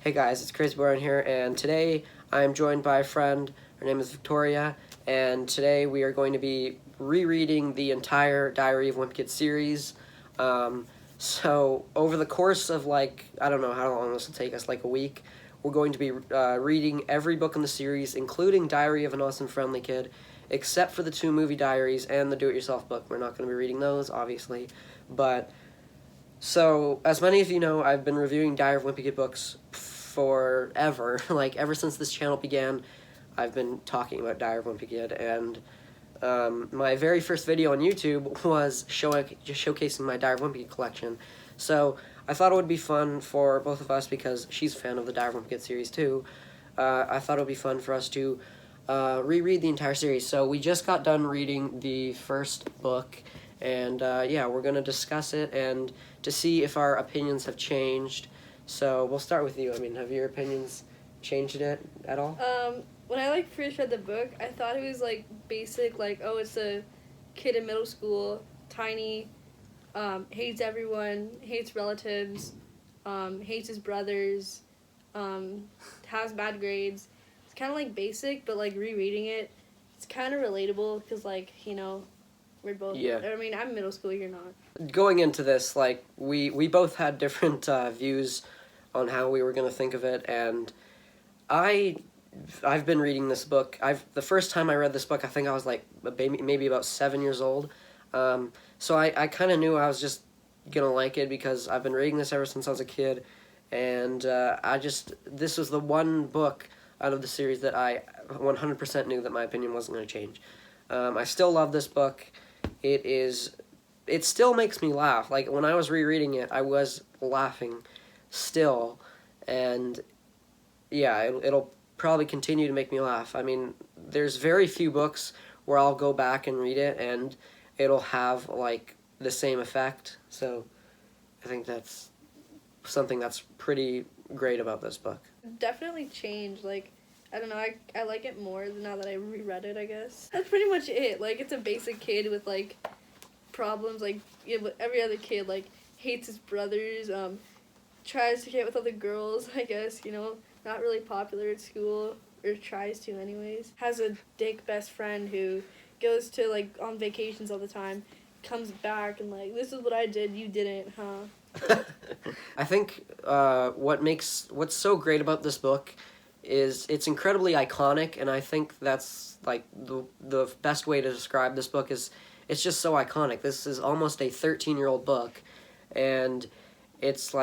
Hey guys, it's Crazy Boy here, and today I am joined by a friend. Her name is Victoria, and today we are going to be rereading the entire Diary of Wimpy Kid series. So over the course of I don't know how long this will take us, like a week, we're going to be reading every book in the series, including Diary of an Awesome Friendly Kid, except for the 2 movie diaries and the Do-It-Yourself book. We're not going to be reading those, obviously, but... So, as many of you know, I've been reviewing Diary of Wimpy Kid books forever. Ever since this channel began, I've been talking about Diary of Wimpy Kid, and my very first video on YouTube was just showcasing my Diary of Wimpy Kid collection. So, I thought it would be fun for both of us, because she's a fan of the Diary of Wimpy Kid series too. I thought it would be fun for us to reread the entire series. So, we just got done reading the first book, and yeah, we're going to discuss it and to see if our opinions have changed. So we'll start with you. I mean, have your opinions changed it at all? When I first read the book, I thought it was basic, oh, it's a kid in middle school, tiny, hates everyone, hates relatives, hates his brothers, has bad grades. It's kind of basic, but rereading it, it's kind of relatable because we're both. Yeah. I mean, I'm middle school, you're not. Going into this, we both had different views on how we were going to think of it, and I've been reading this book. The first time I read this book, I think I was maybe about 7 years old. So I kind of knew I was just gonna like it because I've been reading this ever since I was a kid, and this was the one book out of the series that I 100% knew that my opinion wasn't going to change. I still love this book. It still makes me laugh. When I was rereading it, I was laughing still, and yeah, it'll probably continue to make me laugh. I mean, there's very few books where I'll go back and read it and it'll have the same effect. So I think that's something that's pretty great about this book. Definitely changed. I don't know, I like it more now that I reread it, I guess. That's pretty much it. It's a basic kid with, problems. Every other kid, hates his brothers, tries to get with other girls, I guess, not really popular at school, or tries to anyways. Has a dick best friend who goes to, on vacations all the time, comes back and, this is what I did, you didn't, huh? I think what's so great about this book is it's incredibly iconic, and I think that's the best way to describe this book is it's just so iconic. This is almost a 13-year-old book, and it's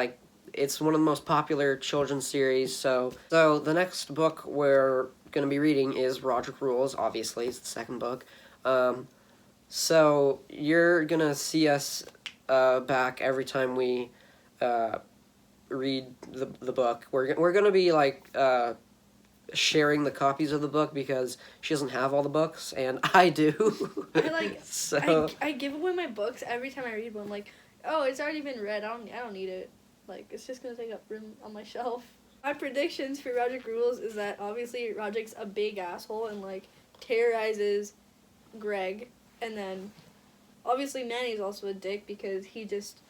it's one of the most popular children's series. So the next book we're going to be reading is Rodrick Rules. Obviously, it's the second book. So you're going to see us back every time we read the book. We're going to be sharing the copies of the book because she doesn't have all the books and I do. I give away my books every time I read one. Oh, it's already been read. I don't need it. It's just gonna take up room on my shelf. My predictions for Rodrick Rules is that obviously Rodrick's a big asshole and terrorizes Greg, and then obviously Manny's also a dick because he just,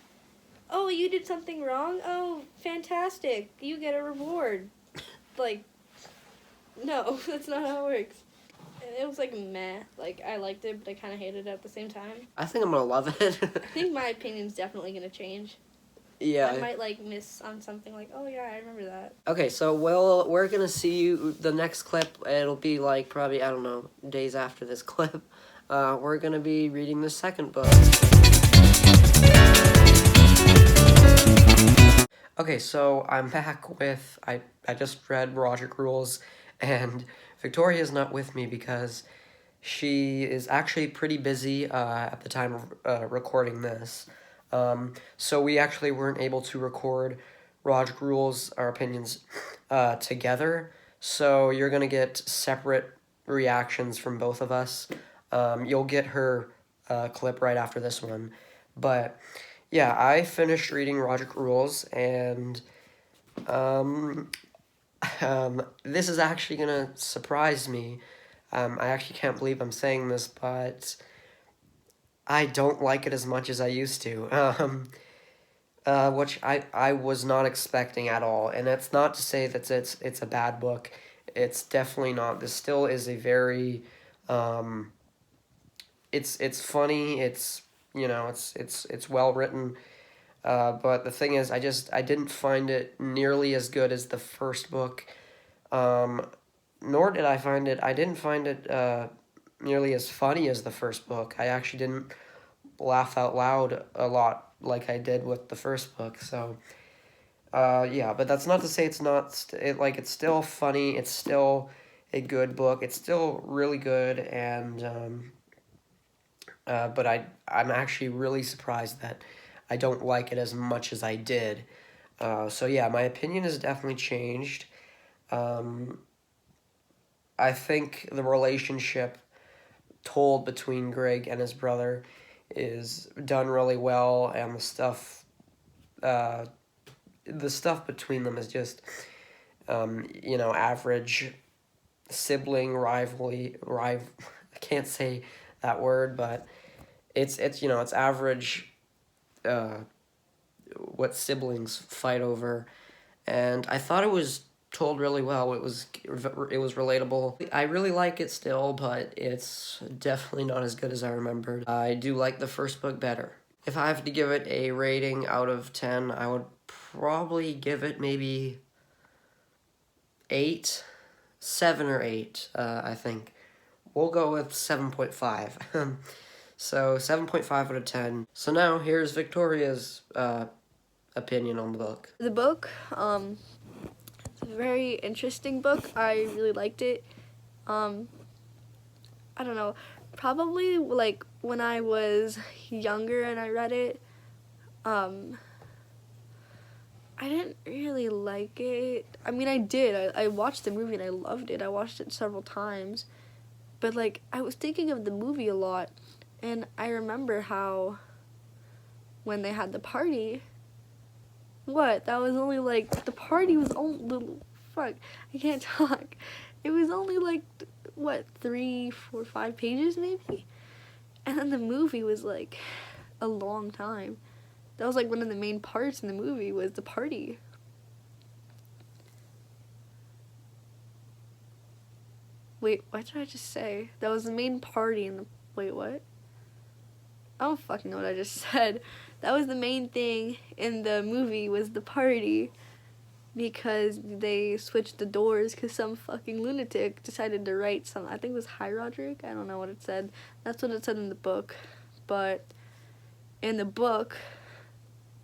oh, you did something wrong? Oh, fantastic. You get a reward. No, that's not how it works. It was meh. I liked it, but I kind of hated it at the same time. I think I'm gonna love it. I think my opinion's definitely gonna change. Yeah. I might miss on something oh yeah, I remember that. Okay, so we're gonna see you the next clip. It'll be probably, I don't know, days after this clip. We're gonna be reading the second book. Okay, so I'm back with, I just read Rodrick Rules, and Victoria's not with me because she is actually pretty busy at the time of recording this. So we actually weren't able to record Rodrick Rules, our opinions, together. So you're going to get separate reactions from both of us. You'll get her clip right after this one. But yeah, I finished reading Rodrick Rules, and this is actually going to surprise me. I actually can't believe I'm saying this, but I don't like it as much as I used to. which I was not expecting at all. And that's not to say that it's a bad book. It's definitely not. This still is a very, it's funny. It's it's well written. But the thing is, I didn't find it nearly as good as the first book. Nor did I didn't find it nearly as funny as the first book. I actually didn't laugh out loud a lot like I did with the first book. So, yeah, but that's not to say it's not, it's still funny. It's still a good book. It's still really good. And, but I'm actually really surprised that I don't like it as much as I did. So yeah, my opinion has definitely changed. I think the relationship told between Greg and his brother is done really well, and the stuff between them is just, average sibling rivalry. I can't say that word, but it's average. What siblings fight over, and I thought it was told really well. It was relatable. I really like it still, but it's definitely not as good as I remembered. I do like the first book better. If I have to give it a rating out of 10, I would probably give it maybe 8, 7 or 8, I think. We'll go with 7.5. So 7.5 out of 10. So now here's Victoria's opinion on the book. The book, it's a very interesting book. I really liked it. I don't know, probably like when I was younger and I read it, I didn't really like it. I mean, I did. I watched the movie and I loved it. I watched it several times. But, like, I was thinking of the movie a lot. And I remember how when they had the party, that was only, like, the party was only, fuck, I can't talk. It was only, like, 3, 4, 5 pages, maybe? And then the movie was, like, a long time. That was, like, one of the main parts in the movie was the party. Wait, what did I just say? That was the main party in the... Wait, what? I don't fucking know what I just said. That was the main thing in the movie was the party. Because they switched the doors because some fucking lunatic decided to write some... I think it was Hi Rodrick? I don't know what it said. That's what it said in the book. But in the book...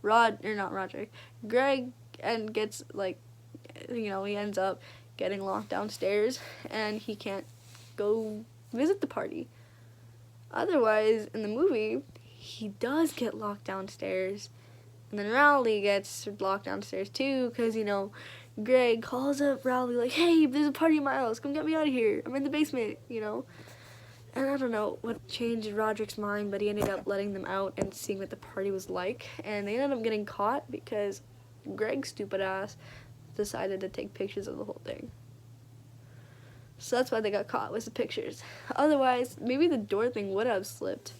not Rodrick. Greg gets, like, he ends up getting locked downstairs and he can't go visit the party. Otherwise, in the movie, he does get locked downstairs. And then Rowley gets locked downstairs too because, Greg calls up Rowley like, hey, there's a party in my house. Come get me out of here. I'm in the basement, And I don't know what changed Roderick's mind, but he ended up letting them out and seeing what the party was like. And they ended up getting caught because Greg's stupid ass decided to take pictures of the whole thing. So that's why they got caught, was the pictures. Otherwise, maybe the door thing would have slipped.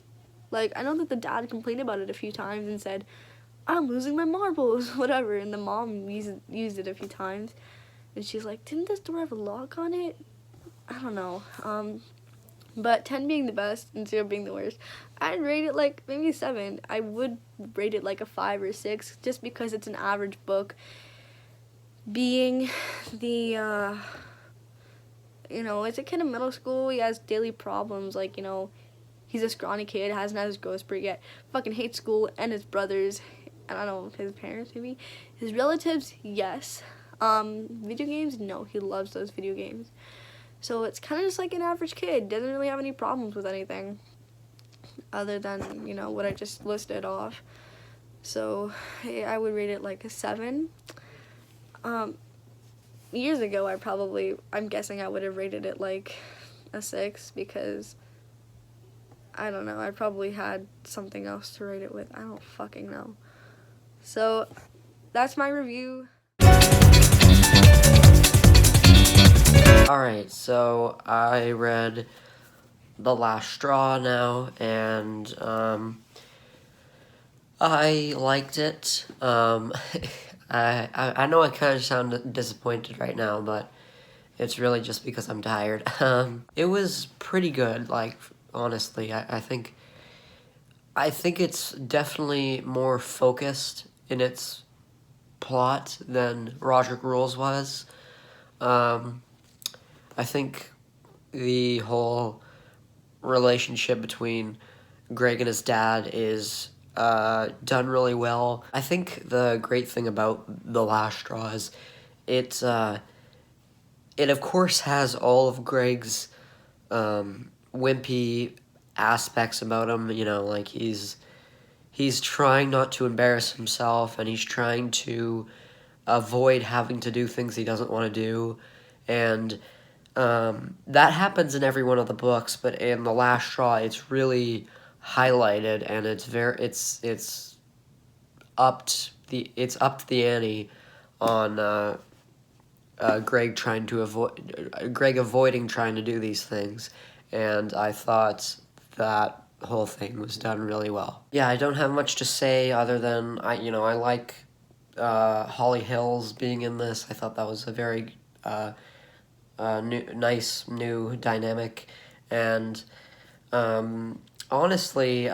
Like, I know that the dad complained about it a few times and said, I'm losing my marbles, whatever. And the mom used it a few times. And she's like, didn't this door have a lock on it? I don't know. But 10 being the best and 0 being the worst, I'd rate it like maybe 7. I would rate it like a 5 or 6 just because it's an average book. Being the, it's a kid in middle school. He has daily problems. Like, he's a scrawny kid, hasn't had his growth spurt yet, fucking hates school and his brothers. I don't know, his parents maybe. His relatives, yes. Video games, no. He loves those video games. So it's kind of just like an average kid. Doesn't really have any problems with anything other than, what I just listed off. So I would rate it like a 7. Years ago, I'm guessing I would have rated it like a 6 because, I don't know, I probably had something else to rate it with. I don't fucking know. So that's my review. Alright, so I read The Last Straw now, and I liked it. I know I kind of sound disappointed right now, but it's really just because I'm tired. It was pretty good, like, honestly. I think it's definitely more focused in its plot than Rodrick Rules was. I think the whole relationship between Greg and his dad is done really well. I think the great thing about The Last Straw is it of course has all of Greg's wimpy aspects about him. You know, like he's trying not to embarrass himself, and he's trying to avoid having to do things he doesn't want to do, and that happens in every one of the books. But in The Last Straw, it's really highlighted, and it's upped the ante on Greg avoiding trying to do these things, and I thought that whole thing was done really well. Yeah, I don't have much to say other than I like Holly Hills being in this. I thought that was a very nice new dynamic, and honestly,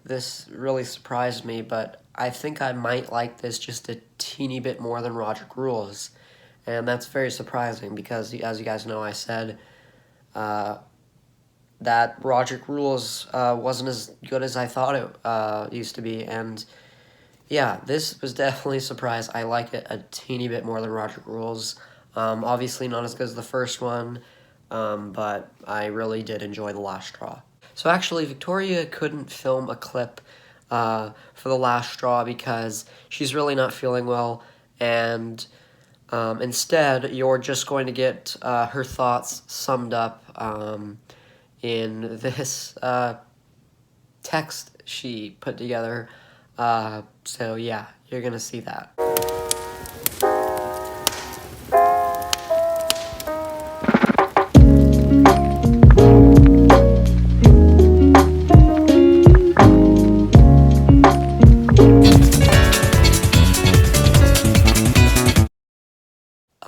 this really surprised me, but I think I might like this just a teeny bit more than Rodrick Rules. And that's very surprising because, as you guys know, I said that Rodrick Rules wasn't as good as I thought it used to be. And yeah, this was definitely a surprise. I like it a teeny bit more than Rodrick Rules. Obviously not as good as the first one, but I really did enjoy The Last Straw. So actually, Victoria couldn't film a clip for The Last Straw because she's really not feeling well, and instead, you're just going to get her thoughts summed up in this text she put together. So yeah, you're going to see that.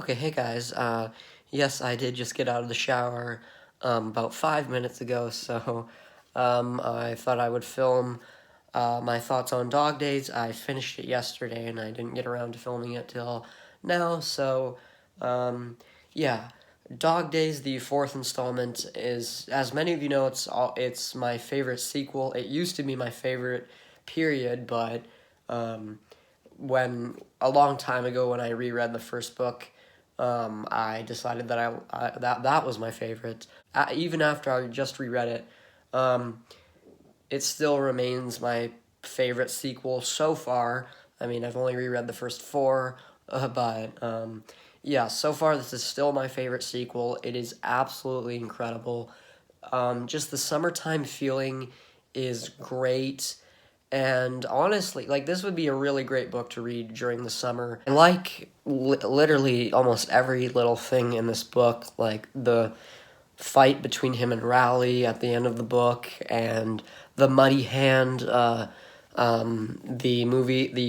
Okay, hey guys, yes, I did just get out of the shower about 5 minutes ago, so I thought I would film my thoughts on Dog Days. I finished it yesterday, and I didn't get around to filming it till now, so yeah. Dog Days, the fourth installment, is, as many of you know, it's my favorite sequel. It used to be my favorite period, but when a long time ago when I reread the first book, I decided that that was my favorite. Even after I just reread it, it still remains my favorite sequel so far. I mean, I've only reread the first four, but yeah, so far this is still my favorite sequel. It is absolutely incredible. Just the summertime feeling is great. And honestly, like, this would be a really great book to read during the summer. I like literally almost every little thing in this book, like the fight between him and Rowley at the end of the book, and the Muddy Hand, the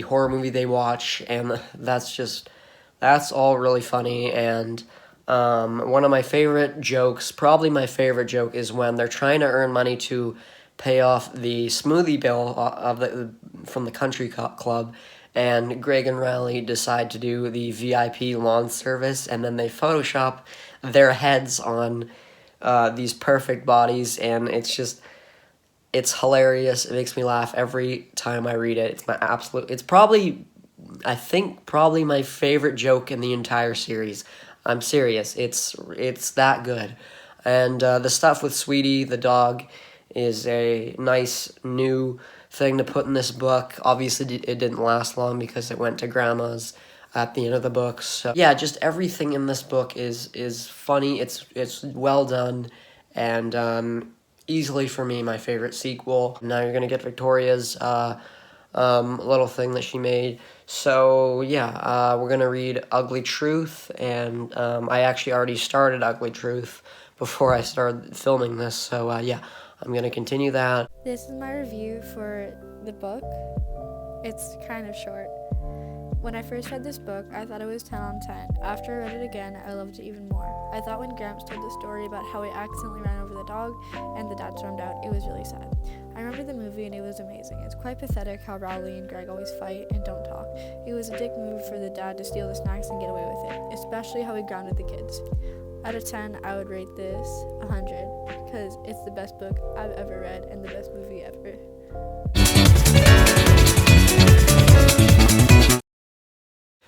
horror movie they watch, and that's all really funny. And one of my favorite jokes, probably my favorite joke, is when they're trying to earn money to pay off the smoothie bill from the country club, and Greg and Riley decide to do the VIP lawn service, and then they Photoshop their heads on these perfect bodies, and it's hilarious. It makes me laugh every time I read it. It's probably my favorite joke in the entire series. I'm serious. It's that good. And the stuff with Sweetie, the dog, is a nice new thing to put in this book. Obviously, it didn't last long because it went to Grandma's at the end of the book. So yeah, just everything in this book is funny. It's well done, and easily for me my favorite sequel. Now you're gonna get Victoria's little thing that she made. So yeah, we're gonna read Ugly Truth, and I actually already started Ugly Truth before I started filming this. So yeah. I'm going to continue that. This is my review for the book. It's kind of short. When I first read this book, I thought it was 10 on 10. After I read it again, I loved it even more. I thought when Gramps told the story about how he accidentally ran over the dog and the dad stormed out, it was really sad. I remember the movie and it was amazing. It's quite pathetic how Rowley and Greg always fight and don't talk. It was a dick move for the dad to steal the snacks and get away with it, especially how he grounded the kids. Out of 10, I would rate this 100 because it's the best book I've ever read and the best movie ever.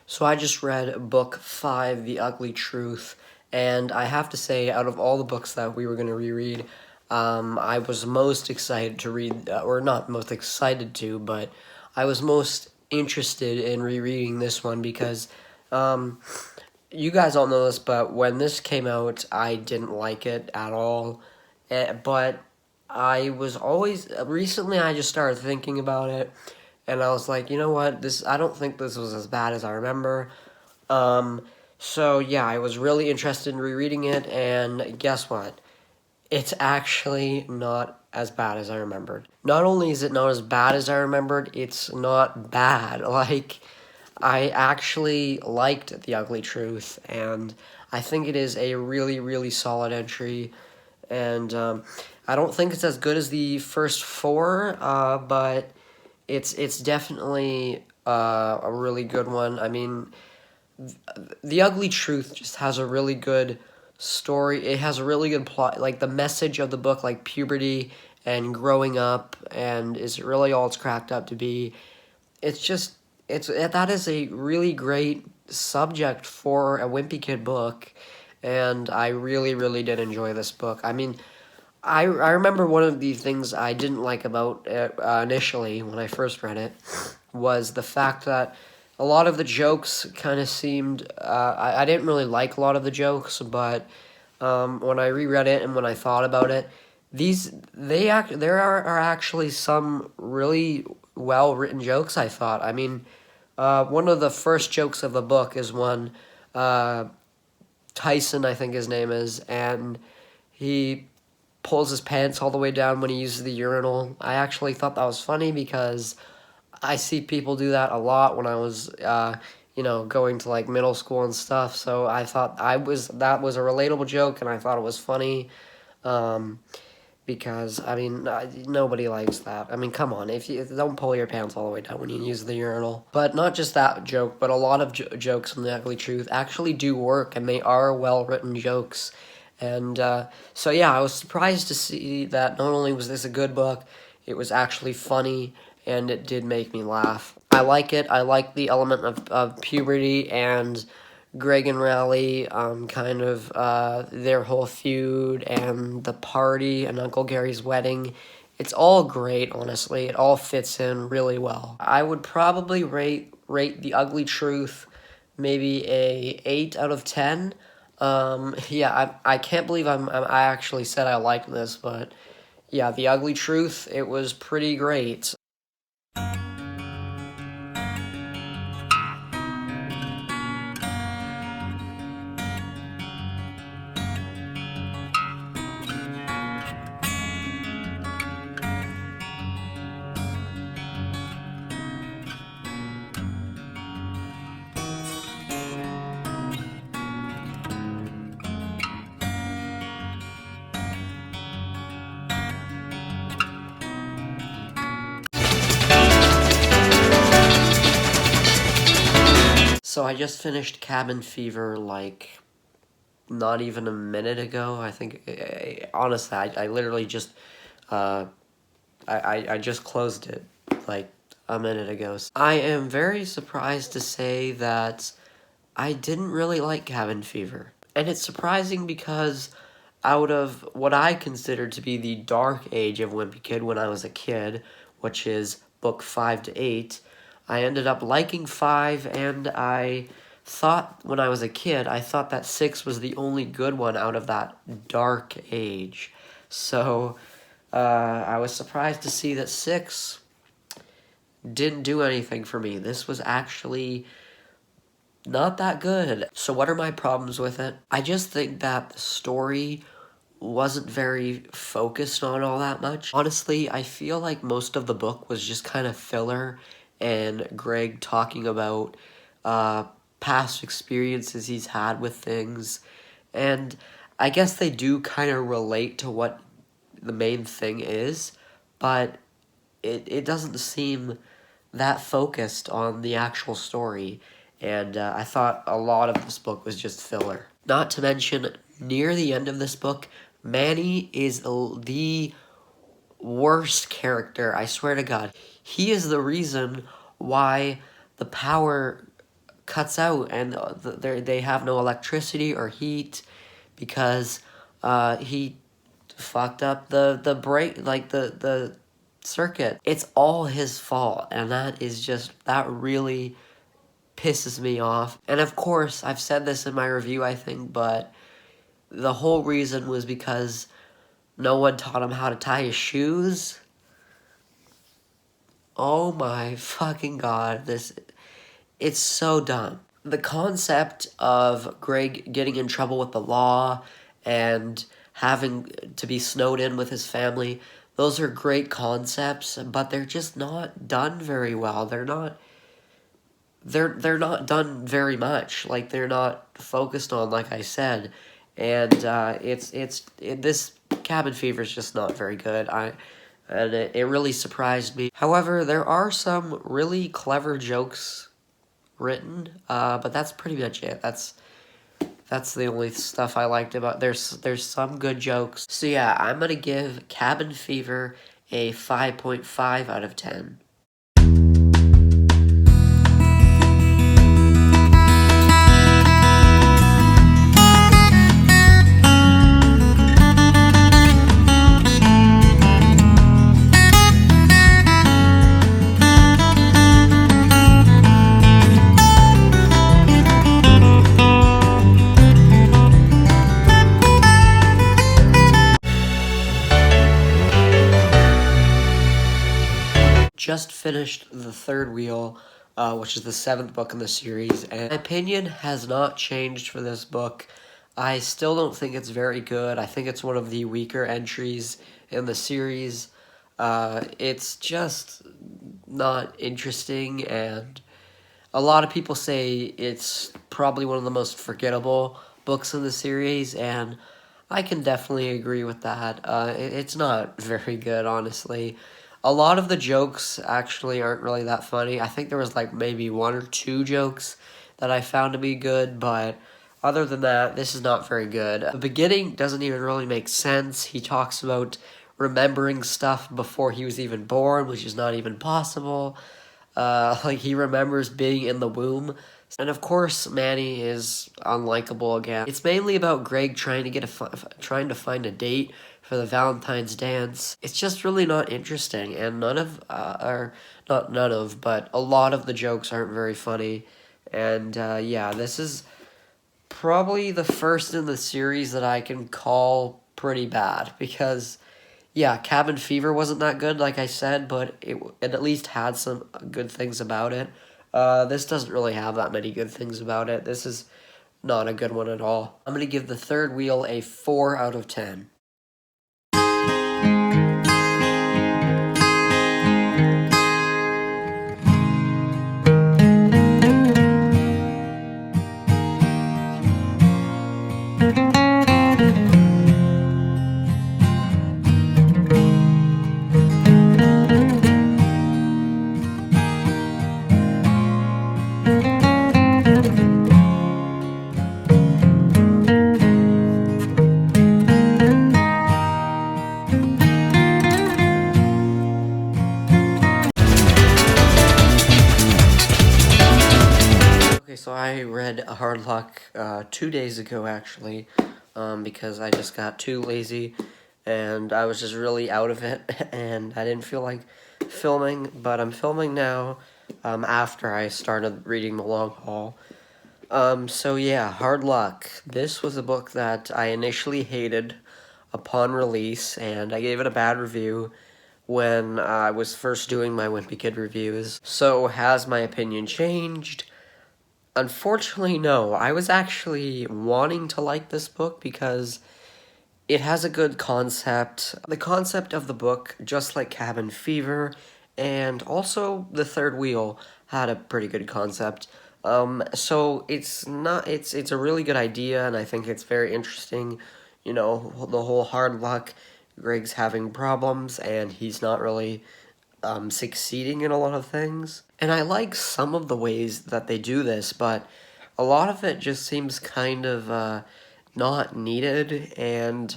So I just read book 5, The Ugly Truth, and I have to say, out of all the books that we were going to reread, I was most excited to read, or not most excited to, but I was most interested in rereading this one because you guys all know this, but when this came out, I didn't like it at all, but I was always, recently I just started thinking about it, and I was like, you know what, I don't think this was as bad as I remember. So yeah, I was really interested in rereading it, and guess what? It's actually not as bad as I remembered. Not only is it not as bad as I remembered, it's not bad. Like, I actually liked The Ugly Truth, and I think it is a really, really solid entry, and I don't think it's as good as the first 4, but it's definitely a really good one. I mean, The Ugly Truth just has a really good story. It has a really good plot. Like, the message of the book, like puberty and growing up, and is really all it's cracked up to be. That is a really great subject for a Wimpy Kid book, and I really, really did enjoy this book. I mean, I remember one of the things I didn't like about it initially when I first read it was the fact that a lot of the jokes kind of seemed... I didn't really like a lot of the jokes, but when I reread it and when I thought about it, there are actually some really well-written jokes, I thought. I mean, one of the first jokes of the book is one Tyson, I think his name is, and he pulls his pants all the way down when he uses the urinal. I actually thought that was funny because I see people do that a lot when I was, going to like middle school and stuff. So I thought that was a relatable joke, and I thought it was funny, because I mean nobody likes that. I mean, come on, if you don't pull your pants all the way down when you use the urinal. But not just that joke, but a lot of jokes from The Ugly Truth actually do work, and they are well written jokes. And so yeah, I was surprised to see that not only was this a good book, it was actually funny, and it did make me laugh. I like it. I like the element of puberty and Greg and Rowley, their whole feud and the party and Uncle Gary's wedding. It's all great, honestly. It all fits in really well. I would probably rate The Ugly Truth maybe a 8 out of 10. I can't believe I actually said I liked this, but yeah, The Ugly Truth, it was pretty great. So I just finished Cabin Fever, like, not even a minute ago. I think, honestly, I literally just, I just closed it, like, a minute ago. I am very surprised to say that I didn't really like Cabin Fever. And it's surprising because out of what I considered to be the dark age of Wimpy Kid when I was a kid, which is book 5 to 8, I ended up liking 5, and I thought, when I was a kid, I thought that 6 was the only good one out of that dark age. So, I was surprised to see that 6 didn't do anything for me. This was actually not that good. So what are my problems with it? I just think that the story wasn't very focused on all that much. Honestly, I feel like most of the book was just kind of filler, and Greg talking about past experiences he's had with things. And I guess they do kind of relate to what the main thing is, but it doesn't seem that focused on the actual story. And I thought a lot of this book was just filler. Not to mention, near the end of this book, Manny is the worst character, I swear to God. He is the reason why the power cuts out and they have no electricity or heat, because he fucked up the break, like the circuit. It's all his fault, and that really pisses me off. And of course, I've said this in my review, I think, but the whole reason was because no one taught him how to tie his shoes. Oh my fucking God, it's so dumb. The concept of Greg getting in trouble with the law and having to be snowed in with his family, those are great concepts, but they're just not done very well. They're not done very much. Like, they're not focused on, like I said. And this Cabin Fever is just not very good. It really surprised me. However, there are some really clever jokes written, but that's pretty much it. That's the only stuff I liked about. There's some good jokes. So yeah, I'm gonna give Cabin Fever a 5.5 out of 10. Just finished the third wheel, which is the 7th book in the series, and my opinion has not changed for this book. I still don't think it's very good. I think it's one of the weaker entries in the series. It's just not interesting, and a lot of people say it's probably one of the most forgettable books in the series, and I can definitely agree with that. It's not very good, honestly. A lot of the jokes actually aren't really that funny. I think there was like maybe 1 or 2 jokes that I found to be good, but other than that, this is not very good. The beginning doesn't even really make sense. He talks about remembering stuff before he was even born, which is not even possible. Like, he remembers being in the womb. And of course, Manny is unlikable again. It's mainly about Greg trying to find a date for the Valentine's dance. It's just really not interesting, and but a lot of the jokes aren't very funny. And yeah, this is probably the first in the series that I can call pretty bad, because yeah, Cabin Fever wasn't that good, like I said, but it at least had some good things about it. This doesn't really have that many good things about it. This is not a good one at all. I'm going to give the third wheel a 4 out of 10. So I read Hard Luck 2 days ago, actually, because I just got too lazy, and I was just really out of it, and I didn't feel like filming, but I'm filming now, after I started reading The Long Haul. So yeah, Hard Luck. This was a book that I initially hated upon release, and I gave it a bad review when I was first doing my Wimpy Kid reviews. So has my opinion changed? Unfortunately, no. I was actually wanting to like this book because it has a good concept. The concept of the book, just like Cabin Fever and also the third wheel had a pretty good concept. So it's a really good idea, and I think it's very interesting. You know, the whole hard luck. Greg's having problems, and he's not really succeeding in a lot of things. And I like some of the ways that they do this, but a lot of it just seems kind of not needed and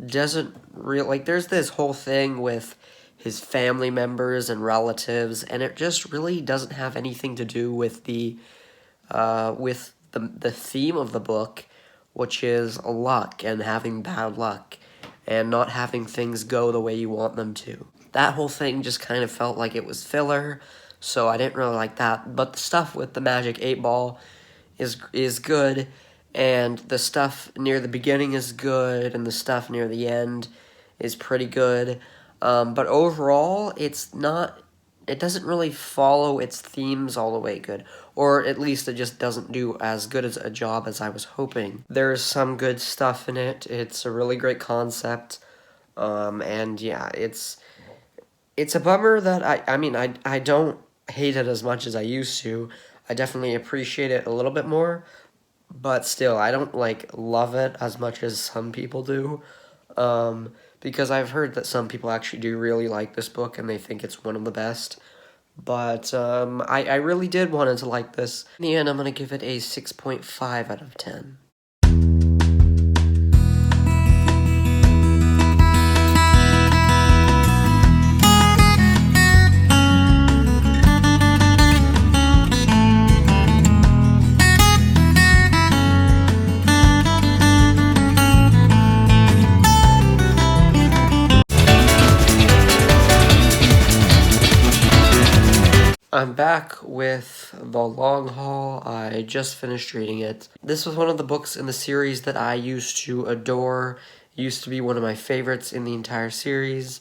doesn't really, like, there's this whole thing with his family members and relatives, and it just really doesn't have anything to do with the theme of the book, which is luck and having bad luck and not having things go the way you want them to. That whole thing just kind of felt like it was filler, so I didn't really like that. But the stuff with the magic 8-ball is good, and the stuff near the beginning is good, and the stuff near the end is pretty good. But overall, it doesn't really follow its themes all the way good, or at least it just doesn't do as good as a job as I was hoping. There's some good stuff in it. It's a really great concept, and yeah, it's a bummer that I don't hate it as much as I used to. I definitely appreciate it a little bit more, but still, I don't love it as much as some people do. Because I've heard that some people actually do really like this book and they think it's one of the best. But I really did want to like this. In the end, I'm going to give it a 6.5 out of 10. I'm back with The Long Haul. I just finished reading it. This was one of the books in the series that I used to adore. It used to be one of my favorites in the entire series.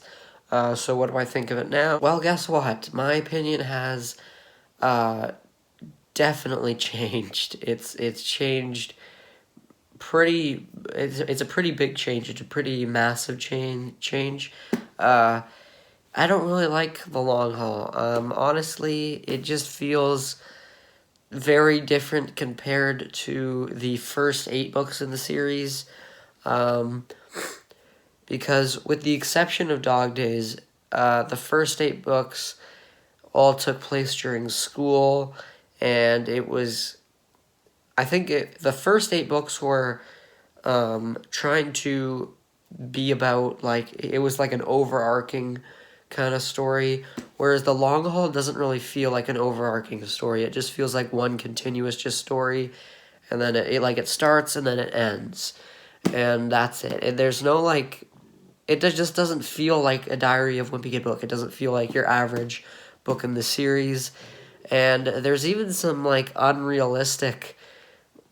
So what do I think of it now? Well, guess what? My opinion has definitely changed. It's changed pretty... It's a pretty big change. It's a pretty massive change. I don't really like The Long Haul. Honestly, it just feels very different compared to the first 8 books in the series. Because with the exception of Dog Days, the first 8 books all took place during school, and it was... I think the first 8 books were trying to be about, it was like an overarching kind of story, whereas The Long Haul doesn't really feel like an overarching story. It just feels like one continuous just story, and then it starts and then it ends, and that's it. And there's no it just doesn't feel like a Diary of Wimpy Kid book. It doesn't feel like your average book in the series, and there's even some unrealistic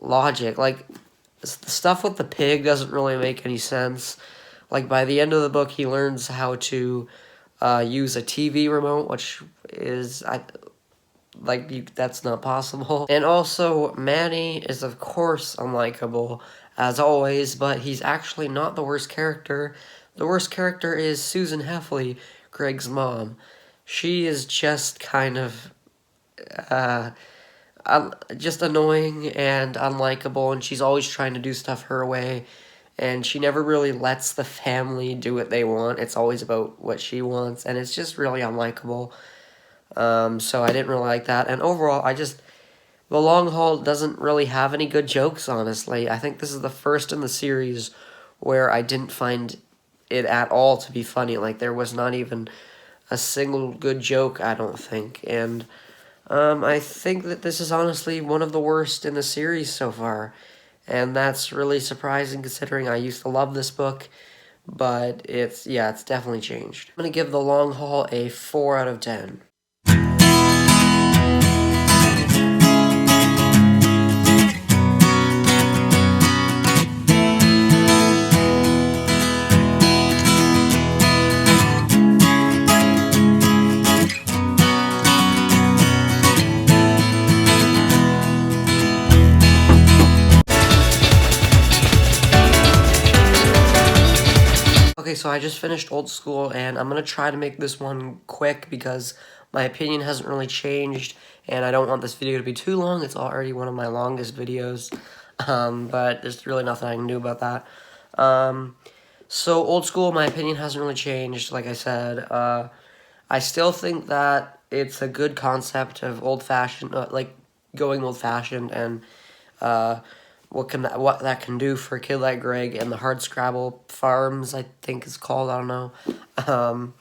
logic. The stuff with the pig doesn't really make any sense. By the end of the book, he learns how to use a TV remote, which is, that's not possible. And also, Manny is, of course, unlikable, as always, but he's actually not the worst character. The worst character is Susan Heffley, Greg's mom. She is just kind of, just annoying and unlikable, and she's always trying to do stuff her way. And she never really lets the family do what they want. It's always about what she wants, and it's just really unlikable. So I didn't really like that. And overall, The Long Haul doesn't really have any good jokes, honestly. I think this is the first in the series where I didn't find it at all to be funny. There was not even a single good joke, I don't think. And I think that this is honestly one of the worst in the series so far. And that's really surprising considering I used to love this book, but it's definitely changed. I'm going to give The Long Haul a 4 out of 10. Okay, so I just finished Old School, and I'm going to try to make this one quick because my opinion hasn't really changed, and I don't want this video to be too long. It's already one of my longest videos, but there's really nothing I can do about that. So Old School, my opinion hasn't really changed, like I said. I still think that it's a good concept of old-fashioned, like going old-fashioned, and what that can do for a kid like Greg and the Hardscrabble Farms, I think it's called, I don't know.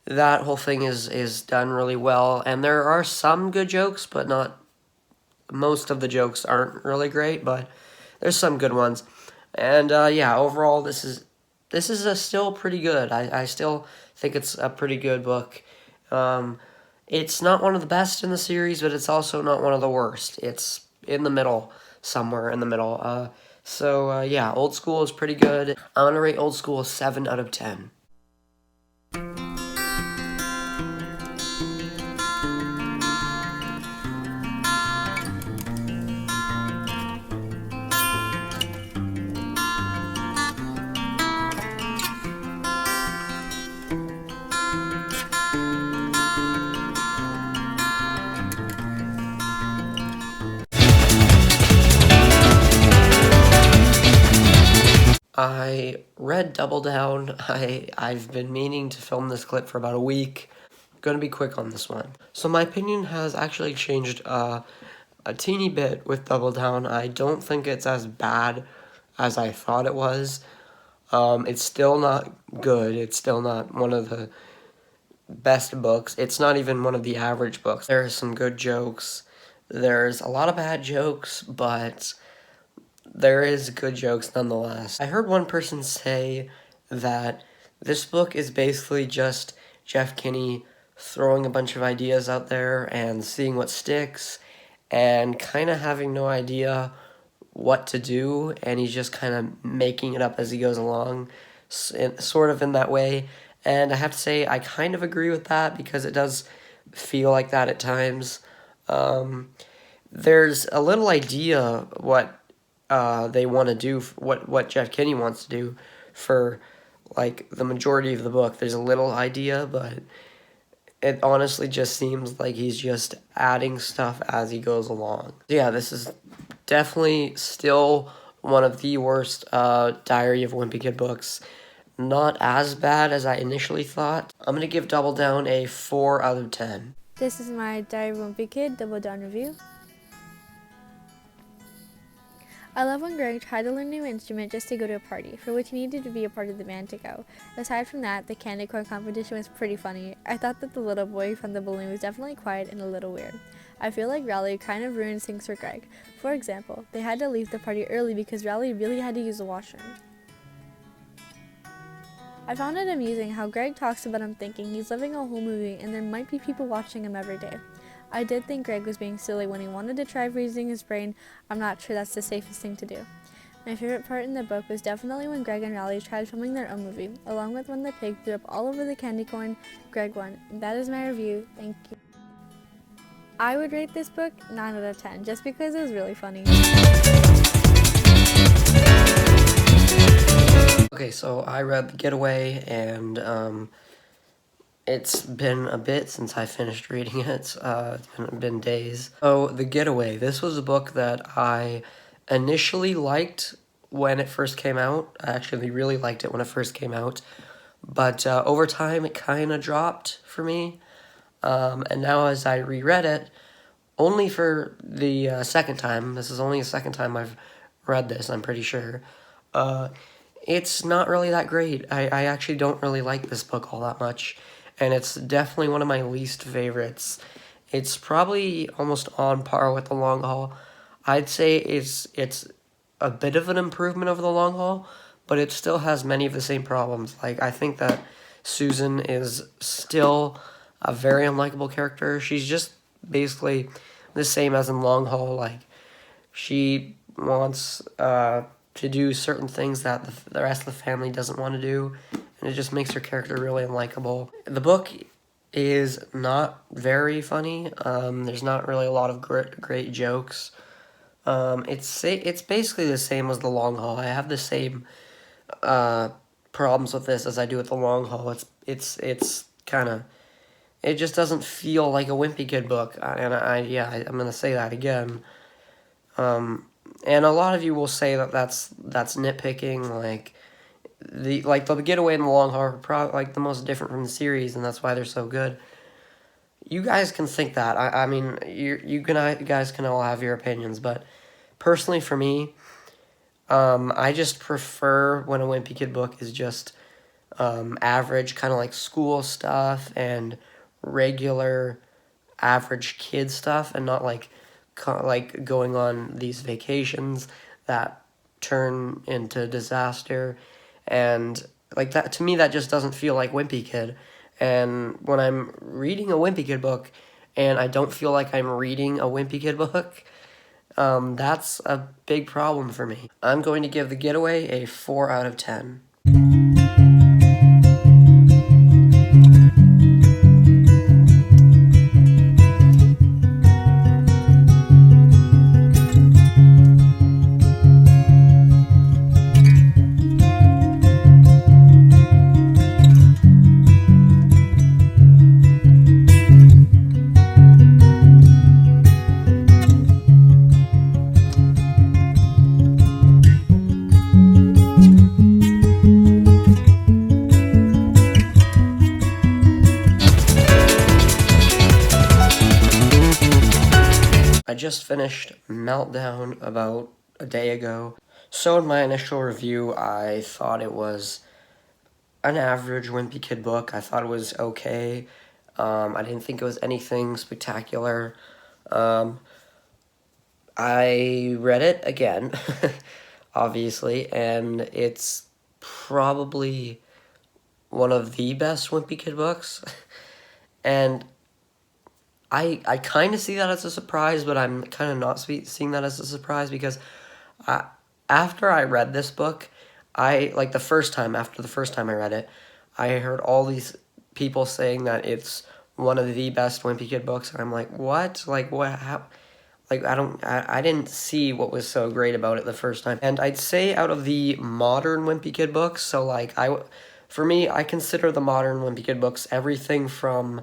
That whole thing is done really well, and there are some good jokes, but not most of the jokes aren't really great, but there's some good ones. And yeah, overall this is still pretty good. I still think it's a pretty good book. It's not one of the best in the series, but it's also not one of the worst. It's in the middle, somewhere in the middle. So yeah, Old School is pretty good. I'm going to rate Old School a 7 out of 10. I read Double Down. I've been meaning to film this clip for about a week. I'm gonna be quick on this one. So my opinion has actually changed a teeny bit with Double Down. I don't think it's as bad as I thought it was. It's still not good. It's still not one of the best books. It's not even one of the average books. There are some good jokes. There's a lot of bad jokes, but there is good jokes nonetheless. I heard one person say that this book is basically just Jeff Kinney throwing a bunch of ideas out there and seeing what sticks and kind of having no idea what to do, and he's just kind of making it up as he goes along, sort of in that way. And I have to say, I kind of agree with that because it does feel like that at times. There's a little idea what they want to do, what Jeff Kinney wants to do for, like, the majority of the book. There's a little idea, but it honestly just seems like he's just adding stuff as he goes along. Yeah, this is definitely still one of the worst Diary of a Wimpy Kid books. Not as bad as I initially thought. I'm going to give Double Down a 4 out of 10. This is my Diary of a Wimpy Kid Double Down review. I love when Greg tried to learn a new instrument just to go to a party, for which he needed to be a part of the band to go. Aside from that, the candy corn competition was pretty funny. I thought that the little boy from the balloon was definitely quiet and a little weird. I feel like Raleigh kind of ruins things for Greg. For example, they had to leave the party early because Raleigh really had to use the washroom. I found it amusing how Greg talks about him thinking he's living a whole movie and there might be people watching him every day. I did think Greg was being silly when he wanted to try freezing his brain. I'm not sure that's the safest thing to do. My favorite part in the book was definitely when Greg and Raleigh tried filming their own movie, along with when the pig threw up all over the candy corn. Greg won. That is my review. Thank you. I would rate this book 9 out of 10, just because it was really funny. Okay, so I read The Getaway, and it's been a bit since I finished reading it. It's been days. So, The Getaway. This was a book that I initially liked when it first came out. I actually really liked it when it first came out. But over time, it kind of dropped for me. And now as I reread it, only for the second time, this is only the second time I've read this, I'm pretty sure, it's not really that great. I actually don't really like this book all that much. And it's definitely one of my least favorites. It's probably almost on par with The Long Haul. I'd say it's a bit of an improvement over The Long Haul, but it still has many of the same problems. Like, I think that Susan is still a very unlikable character. She's just basically the same as in Long Haul. Like, she wants to do certain things that the rest of the family doesn't want to do, and it just makes her character really unlikable. The book is not very funny. There's not really a lot of great jokes. It's basically the same as The Long Haul. I have the same problems with this as I do with the long haul. It's kind of, it just doesn't feel like a Wimpy Kid book, and I'm gonna say that again. And a lot of you will say that that's nitpicking, like the Getaway and the long haul are probably like the most different from the series, and that's why they're so good. You guys can think that. I mean, you guys can all have your opinions, but personally for me, I just prefer when a Wimpy Kid book is just average, kind of like school stuff and regular average kid stuff, and not like going on these vacations that turn into disaster, and like that. To me, that just doesn't feel like Wimpy Kid. And when I'm reading a Wimpy Kid book and I don't feel like I'm reading a Wimpy Kid book, that's a big problem for me. I'm going to give The Getaway a 4 out of 10. I just finished Meltdown about a day ago. So in my initial review, I thought it was an average Wimpy Kid book. I thought it was okay. I didn't think it was anything spectacular. I read it again, obviously, and it's probably one of the best Wimpy Kid books. And I kind of see that as a surprise, but I'm kind of not seeing that as a surprise, because after I read this book, after the first time I read it, I heard all these people saying that it's one of the best Wimpy Kid books, and I'm like, what? Like, what? How? Like, I didn't see what was so great about it the first time. And I'd say out of the modern Wimpy Kid books, so like, for me, I consider the modern Wimpy Kid books everything from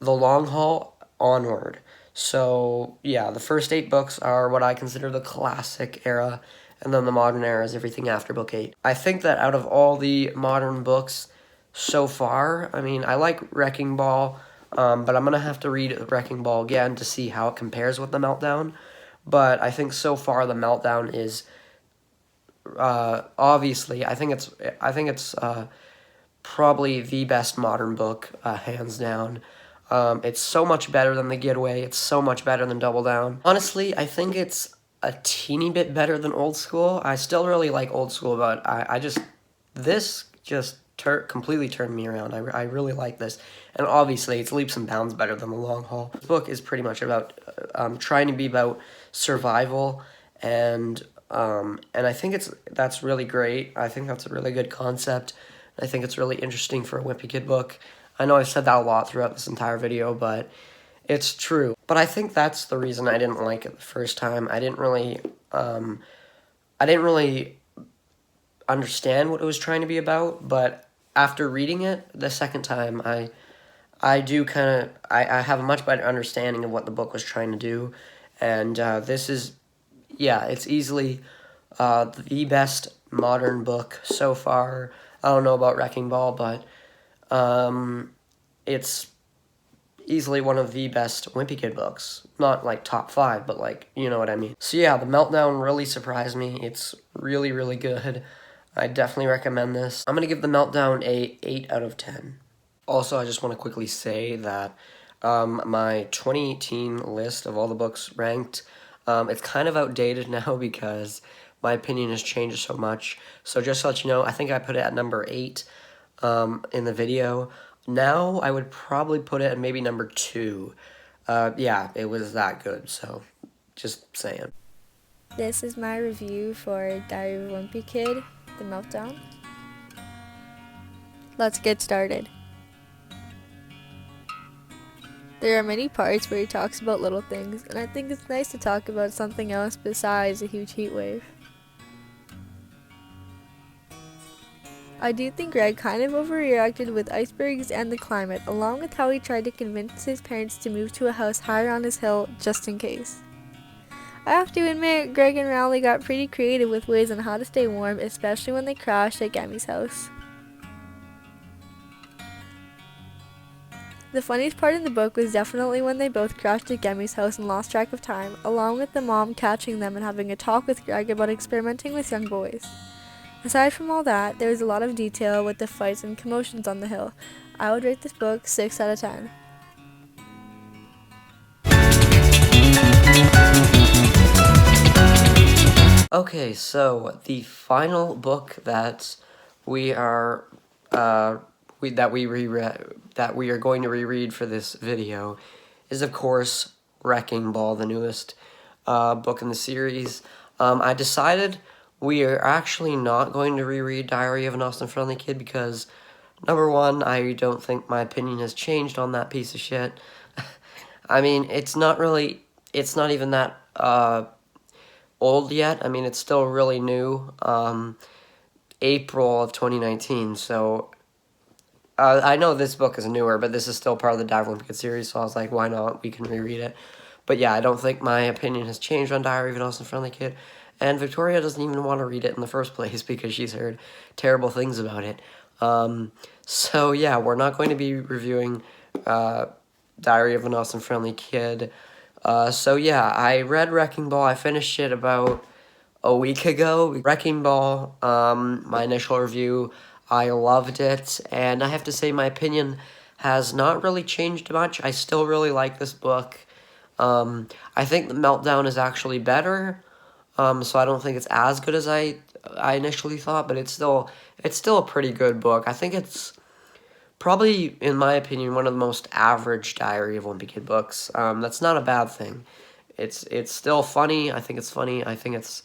the long haul onward. So yeah, the first 8 books are what I consider the classic era, and then the modern era is everything after book 8. I think that out of all the modern books so far, I mean, I like Wrecking Ball, but I'm gonna have to read Wrecking Ball again to see how it compares with the Meltdown. But I think so far the Meltdown is obviously, I think it's probably the best modern book, hands down. It's so much better than The Getaway. It's so much better than Double Down. Honestly, I think it's a teeny bit better than Old School. I still really like Old School, but this just completely turned me around. I really like this. And obviously, it's leaps and bounds better than the long haul. This book is pretty much about trying to be about survival, and I think that's really great. I think that's a really good concept. I think it's really interesting for a Wimpy Kid book. I know I've said that a lot throughout this entire video, but it's true. But I think that's the reason I didn't like it the first time. I didn't really understand what it was trying to be about, but after reading it the second time, I have a much better understanding of what the book was trying to do, and this is, yeah, it's easily the best modern book so far. I don't know about Wrecking Ball, but it's easily one of the best Wimpy Kid books. Not like top 5, but like, you know what I mean. So yeah, the Meltdown really surprised me. It's really, really good. I definitely recommend this. I'm going to give the Meltdown a 8 out of 10. Also, I just want to quickly say that my 2018 list of all the books ranked, it's kind of outdated now because my opinion has changed so much. So just to let you know, I think I put it at number 8 in the video. Now I would probably put it at maybe number 2. Yeah, it was that good, so just saying. This is my review for Diary of a Wimpy Kid, The Meltdown. Let's get started. There are many parts where he talks about little things, and I think it's nice to talk about something else besides a huge heat wave. I do think Greg kind of overreacted with icebergs and the climate, along with how he tried to convince his parents to move to a house higher on his hill just in case. I have to admit, Greg and Rowley got pretty creative with ways on how to stay warm, especially when they crashed at Gemmy's house. The funniest part in the book was definitely when they both crashed at Gemmy's house and lost track of time, along with the mom catching them and having a talk with Greg about experimenting with young boys. Aside from all that, there was a lot of detail with the fights and commotions on the hill. I would rate this book 6 out of 10. Okay, so the final book that we are that we are going to reread for this video is, of course, Wrecking Ball, the newest book in the series. I decided we are actually not going to reread Diary of an Austin Friendly Kid because, number one, I don't think my opinion has changed on that piece of shit. I mean, it's not even that old yet. I mean, it's still really new. April of 2019, so I know this book is newer, but this is still part of the Diary of a Wimpy Kid series, so I was like, why not? We can reread it. But yeah, I don't think my opinion has changed on Diary of an Austin Friendly Kid, and Victoria doesn't even want to read it in the first place because she's heard terrible things about it. So yeah, we're not going to be reviewing Diary of an Austin Friendly Kid. So yeah, I read Wrecking Ball. I finished it about a week ago. Wrecking Ball, my initial review, I loved it, and I have to say my opinion has not really changed much. I still really like this book. I think the Meltdown is actually better, so I don't think it's as good as I initially thought, but it's still a pretty good book. I think it's probably, in my opinion, one of the most average Diary of a Wimpy Kid books. That's not a bad thing. It's still funny. I think it's funny. I think it's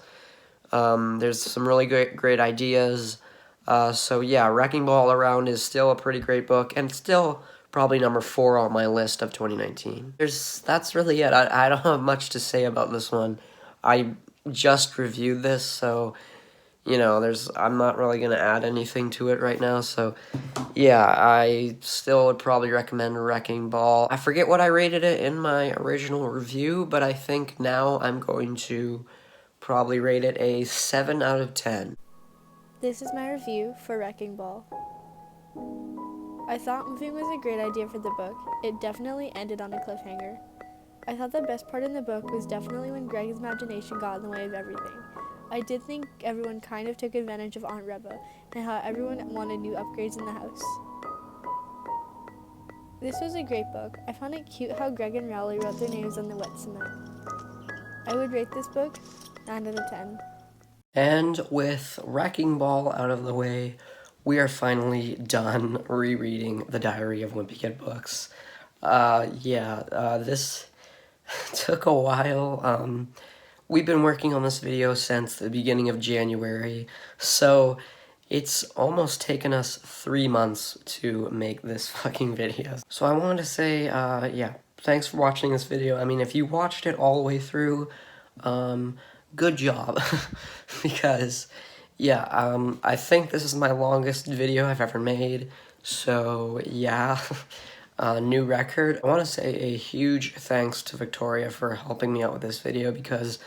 there's some really great ideas. So yeah, Wrecking Ball all around is still a pretty great book, and still probably number 4 on my list of 2019. That's really it. I don't have much to say about this one. I just reviewed this, so you know, I'm not really gonna add anything to it right now. So yeah, I still would probably recommend Wrecking Ball. I forget what I rated it in my original review, but I think now I'm going to probably rate it a 7 out of 10. This is my review for Wrecking Ball. I thought moving was a great idea for the book. It definitely ended on a cliffhanger. I thought the best part in the book was definitely when Greg's imagination got in the way of everything. I did think everyone kind of took advantage of Aunt Reba and how everyone wanted new upgrades in the house. This was a great book. I found it cute how Greg and Rowley wrote their names on the wet cement. I would rate this book 9 out of 10. And with Wrecking Ball out of the way, we are finally done rereading the Diary of Wimpy Kid books. This took a while. We've been working on this video since the beginning of January, so it's almost taken us 3 months to make this fucking video. So I wanted to say, thanks for watching this video. I mean, if you watched it all the way through, good job, because, I think this is my longest video I've ever made, so, yeah, new record. I want to say a huge thanks to Victoria for helping me out with this video, because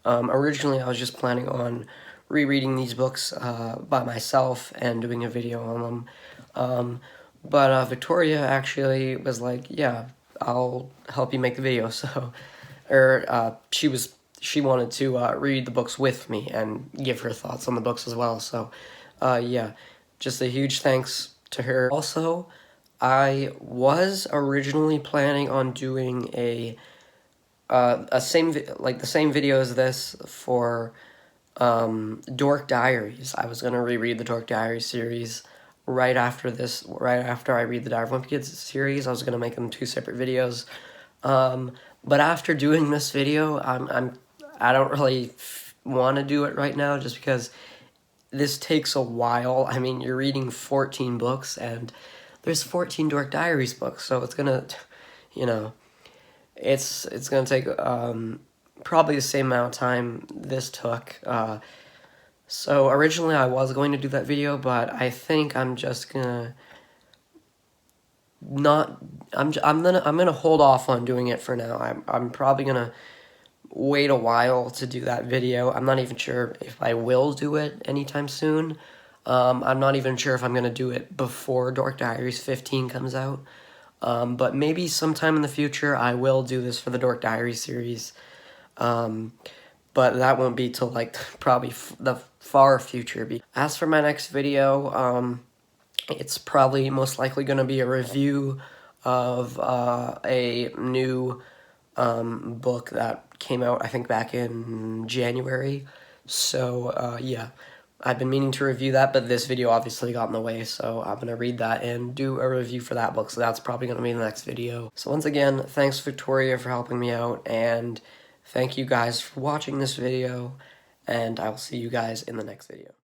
originally I was just planning on rereading these books by myself and doing a video on them, but Victoria actually was like, yeah, I'll help you make the video, so, she wanted to read the books with me and give her thoughts on the books as well, so, just a huge thanks to her. Also, I was originally planning on doing the same video as this for Dork Diaries. I was gonna reread the Dork Diaries series right after I read the Diary of Wimpy Kids series. I was gonna make them 2 separate videos, but after doing this video, I don't really want to do it right now, just because this takes a while. I mean, you're reading 14 books, and there's 14 Dork Diaries books, so it's gonna, it's gonna take probably the same amount of time this took. So originally I was going to do that video, but I think I'm just gonna I'm gonna hold off on doing it for now. I'm probably gonna wait a while to do that video. I'm not even sure if I will do it anytime soon. I'm not even sure if I'm gonna do it before Dork Diaries 15 comes out. But maybe sometime in the future I will do this for the Dork Diaries series. But that won't be till like probably the far future. As for my next video, it's probably most likely going to be a review of a new book that came out, I think, back in January. So, yeah, I've been meaning to review that, but this video obviously got in the way, so I'm going to read that and do a review for that book, so that's probably going to be the next video. So once again, thanks Victoria for helping me out, and thank you guys for watching this video, and I'll see you guys in the next video.